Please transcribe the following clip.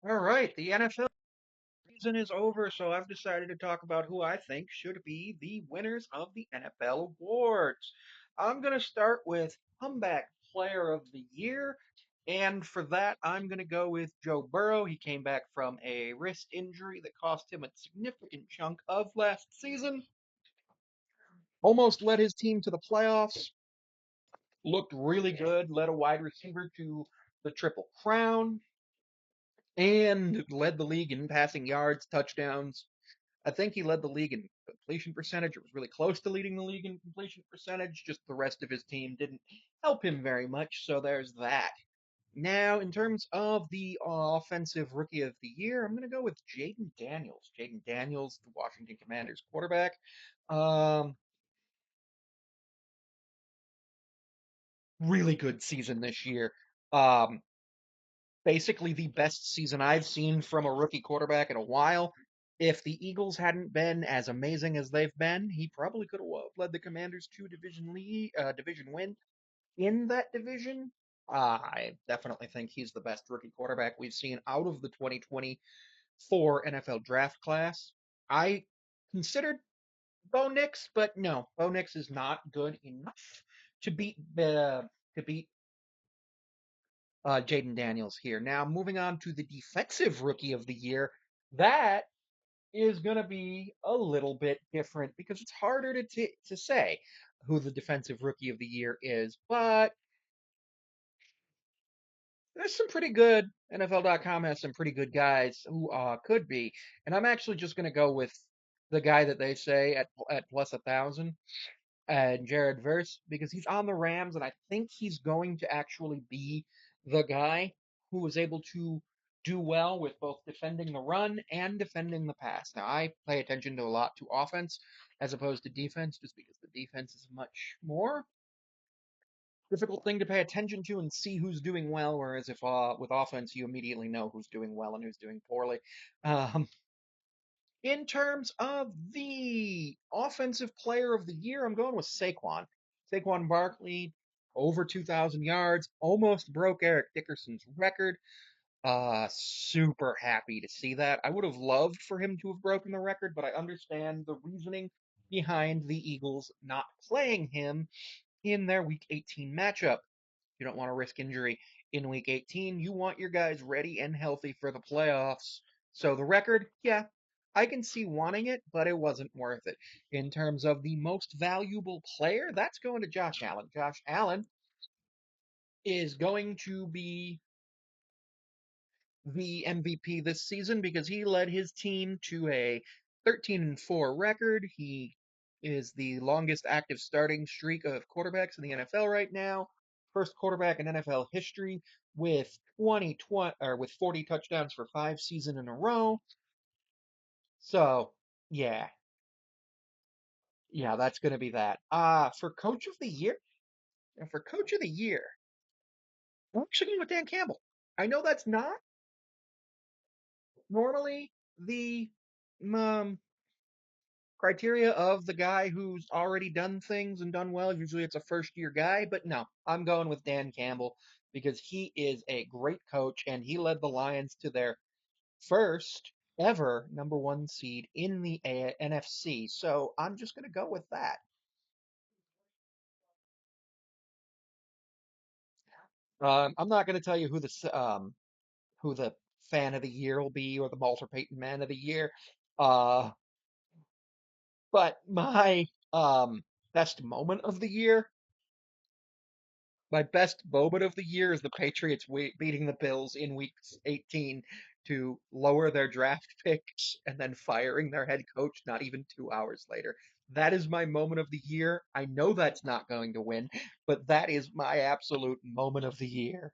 All right, the NFL season is over, so I've decided to talk about who I think should be the winners of the NFL awards. I'm going to start with Comeback Player of the Year, and for that, I'm going to go with Joe Burrow. He came back from a wrist injury that cost him a significant chunk of last season, almost led his team to the playoffs, looked really good, led a wide receiver to the Triple Crown, and led the league in passing yards, touchdowns. I think he led the league in completion percentage. It was really close to leading the league in completion percentage. Just the rest of his team didn't help him very much. So there's that. Now, in terms of the offensive rookie of the year, I'm going to go with Jaden Daniels. Jaden Daniels, the Washington Commanders quarterback. Um, really good season this year. Um, Basically the best season I've seen from a rookie quarterback in a while. If the Eagles hadn't been as amazing as they've been, he probably could have led the Commanders to division win in that division. I definitely think he's the best rookie quarterback we've seen out of the 2024 NFL draft class. I considered Bo Nix, but no, Bo Nix is not good enough to beat Jaden Daniels here. Now, moving on to the defensive rookie of the year, that is going to be a little bit different because it's harder to say who the defensive rookie of the year is, but there's some pretty good. NFL.com has some pretty good guys who could be, and I'm actually just going to go with the guy that they say at plus 1,000 and Jared Verse because he's on the Rams, and I think he's going to actually be the guy who is able to do well with both defending the run and defending the pass. Now, I pay attention to a lot to offense as opposed to defense, just because the defense is a much more difficult thing to pay attention to and see who's doing well. Whereas if with offense, you immediately know who's doing well and who's doing poorly. Um, in terms of the offensive player of the year, I'm going with Saquon. Saquon Barkley, over 2,000 yards, almost broke Eric Dickerson's record. Super happy to see that. I would have loved for him to have broken the record, but I understand the reasoning behind the Eagles not playing him in their Week 18 matchup. You don't want to risk injury in Week 18. You want your guys ready and healthy for the playoffs. So the record, yeah, I can see wanting it, but it wasn't worth it. In terms of the most valuable player, that's going to Josh Allen. Josh Allen is going to be the MVP this season because he led his team to a 13-4 record. He is the longest active starting streak of quarterbacks in the NFL right now. First quarterback in NFL history with 20 or with 40 touchdowns for 5 seasons in a row. So, yeah. Yeah, that's going to be that. For coach of the year, for coach of the year, I'm actually going with Dan Campbell. I know that's not normally the um, criteria of the guy who's already done things and done well. Usually it's a first year guy, but no, I'm going with Dan Campbell because he is a great coach and he led the Lions to their first ever number 1 seed in the NFC. So I'm just going to go with that. I'm not going to tell you who the fan of the year will be or the Walter Payton man of the year. Uh, but my best moment of the year, my best moment of the year is the Patriots beating the Bills in Week 18 to lower their draft picks and then firing their head coach not even 2 hours later. That is my moment of the year. I know that's not going to win, but that is my absolute moment of the year.